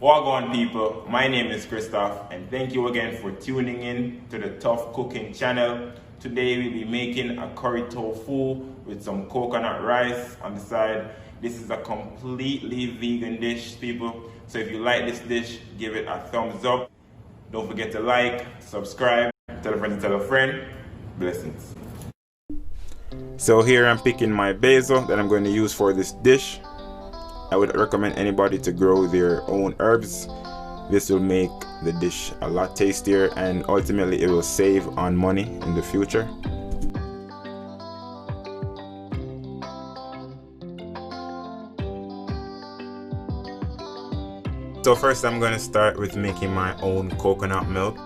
Wagwan people, my name is Christoph and thank you again for tuning in to the Tough Cooking channel. Today we'll be making a curry tofu with some coconut rice on the side. This is a completely vegan dish, people. So if you like this dish, give it a thumbs up. Don't forget to like, subscribe, tell a friend to tell a friend. Blessings. So here I'm picking my basil that I'm going to use for this dish. I would recommend anybody to grow their own herbs. This will make the dish a lot tastier and ultimately it will save on money in the future. So first I'm going to start with making my own coconut milk.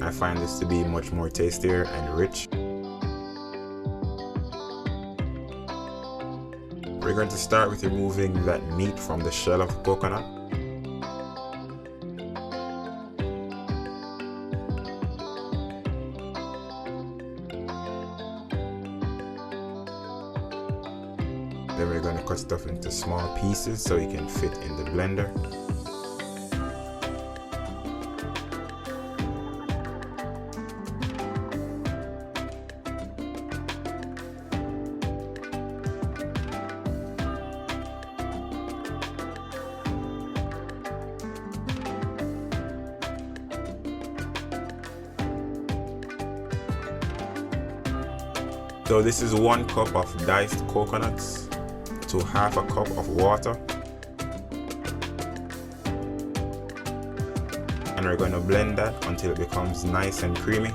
I find this to be much more tastier and rich. We're going to start with removing that meat from the shell of the coconut. Then we're going to cut stuff into small pieces so it can fit in the blender. So this is 1 cup of diced coconuts to half a cup of water. And we're going to blend that until it becomes nice and creamy.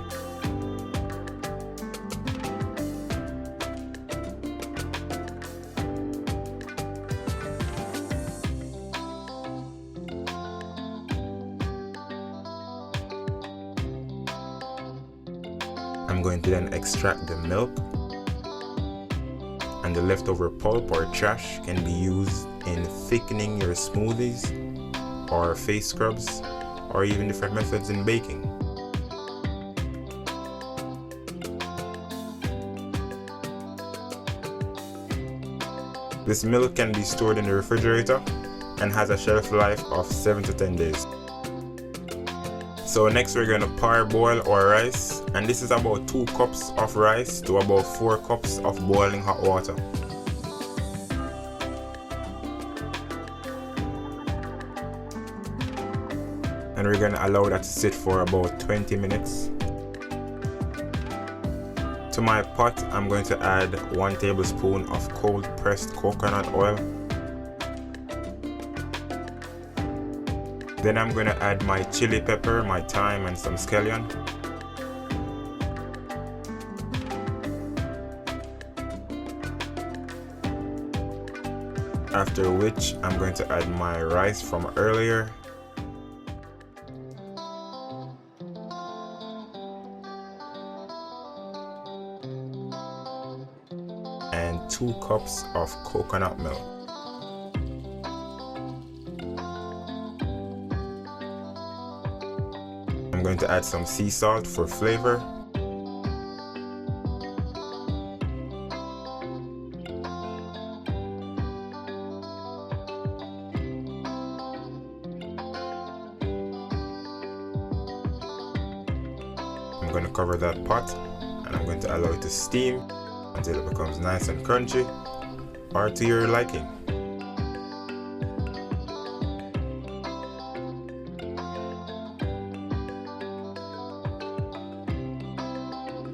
I'm going to then extract the milk. And the leftover pulp or trash can be used in thickening your smoothies or face scrubs or even different methods in baking. This milk can be stored in the refrigerator and has a shelf life of 7 to 10 days. So next we're going to parboil our rice, and this is about 2 cups of rice to about 4 cups of boiling hot water. And we're going to allow that to sit for about 20 minutes. To my pot, I'm going to add 1 tablespoon of cold pressed coconut oil. Then I'm going to add my chili pepper, my thyme and some scallion. After which I'm going to add my rice from earlier. And 2 cups of coconut milk. I'm going to add some sea salt for flavor. I'm going to cover that pot and I'm going to allow it to steam until it becomes nice and crunchy or to your liking.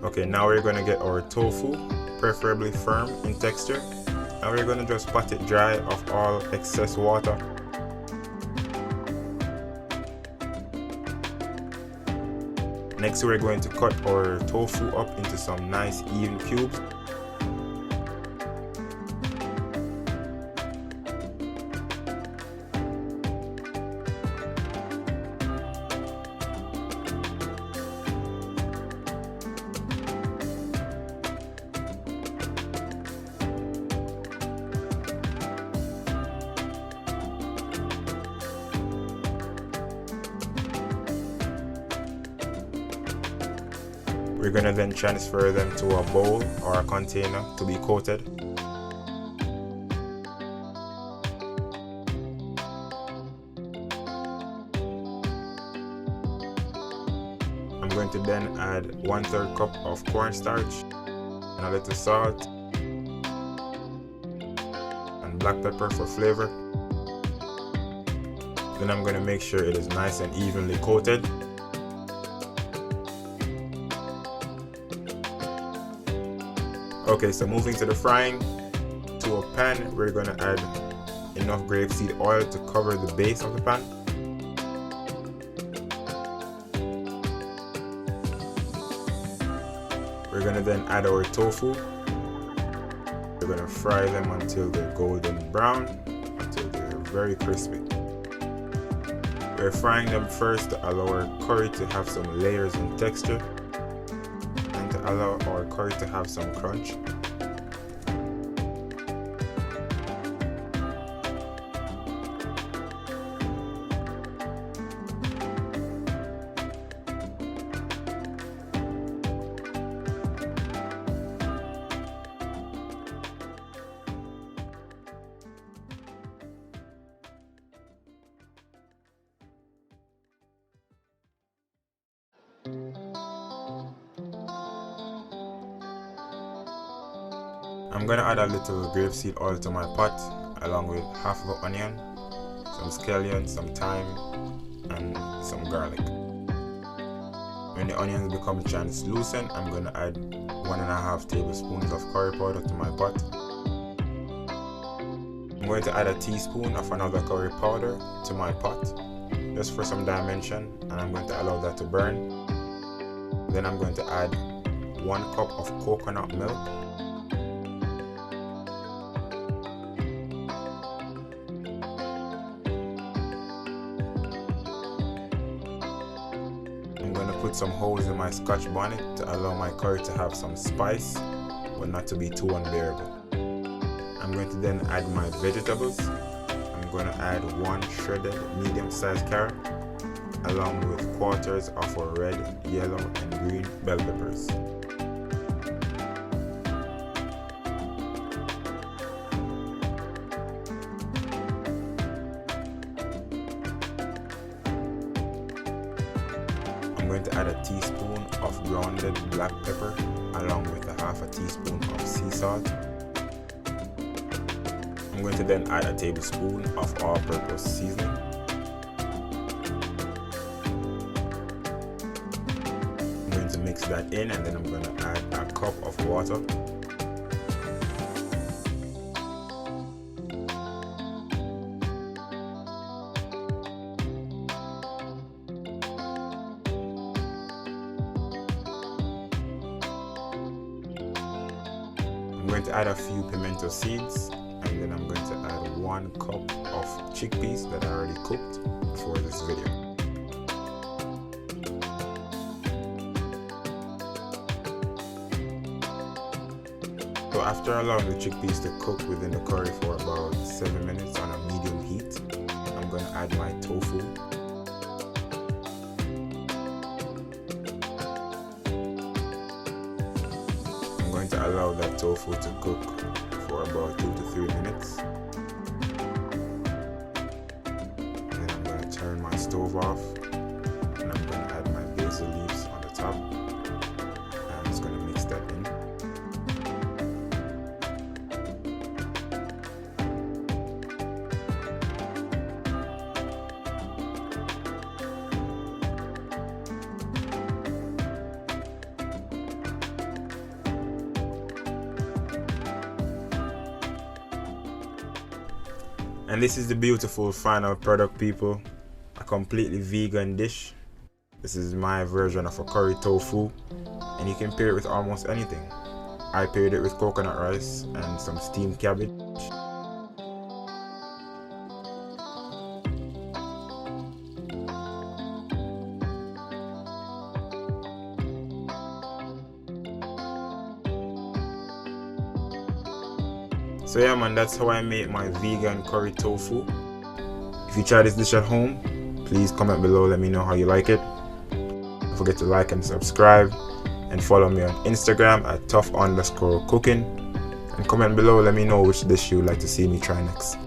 Okay, now we're going to get our tofu, preferably firm in texture, and we're going to just pat it dry of all excess water. Next we're going to cut our tofu up into some nice even cubes. We're going to then transfer them to a bowl or a container to be coated. going to then add 1/3 cup of cornstarch and a little salt and black pepper for flavor. Then I'm going to make sure it is nice and evenly coated. Okay, so moving to the frying. To a pan, we're going to add enough grapeseed oil to cover the base of the pan. We're going to then add our tofu. We're going to fry them until they're golden brown, until they're very crispy. We're frying them first to allow our curry to have some layers and texture, and to allow our curry to have some crunch. I'm going to add a little grapeseed oil to my pot, along with half of an onion, some scallion, some thyme, and some garlic. When the onions become translucent, I'm going to add 1.5 tablespoons of curry powder to my pot. I'm going to add a teaspoon of another curry powder to my pot, just for some dimension, and I'm going to allow that to burn. Then I'm going to add 1 cup of coconut milk. I'm going to put some holes in my Scotch bonnet to allow my curry to have some spice, but not to be too unbearable. I'm going to then add my vegetables. I'm going to add 1 shredded medium-sized carrot, along with 1/4 of our red, yellow, and green bell peppers. I'm going to add a teaspoon of grounded black pepper, along with 1/2 teaspoon of sea salt. I'm going to then add a tablespoon of all-purpose seasoning. I'm going to mix that in, and then I'm going to add a cup of water. I'm going to add a few pimento seeds, and then I'm going to add 1 cup of chickpeas that I already cooked for this video. So after allowing the chickpeas to cook within the curry for about 7 minutes on a medium heat, I'm going to add my tofu. I'm going to allow that tofu to cook for about 2 to 3 minutes. Then I'm going to turn my stove off, and I'm going to add my basil leaves on the top. I'm just going to mix that in. And this is the beautiful final product, people. A completely vegan dish. This is my version of a curry tofu, and you can pair it with almost anything. I paired it with coconut rice and some steamed cabbage. So yeah man, that's how I make my vegan curry tofu. If you try this dish at home, please comment below, let me know how you like it. Don't forget to like and subscribe, and follow me on Instagram at tough_cooking, and comment below, let me know which dish you would like to see me try next.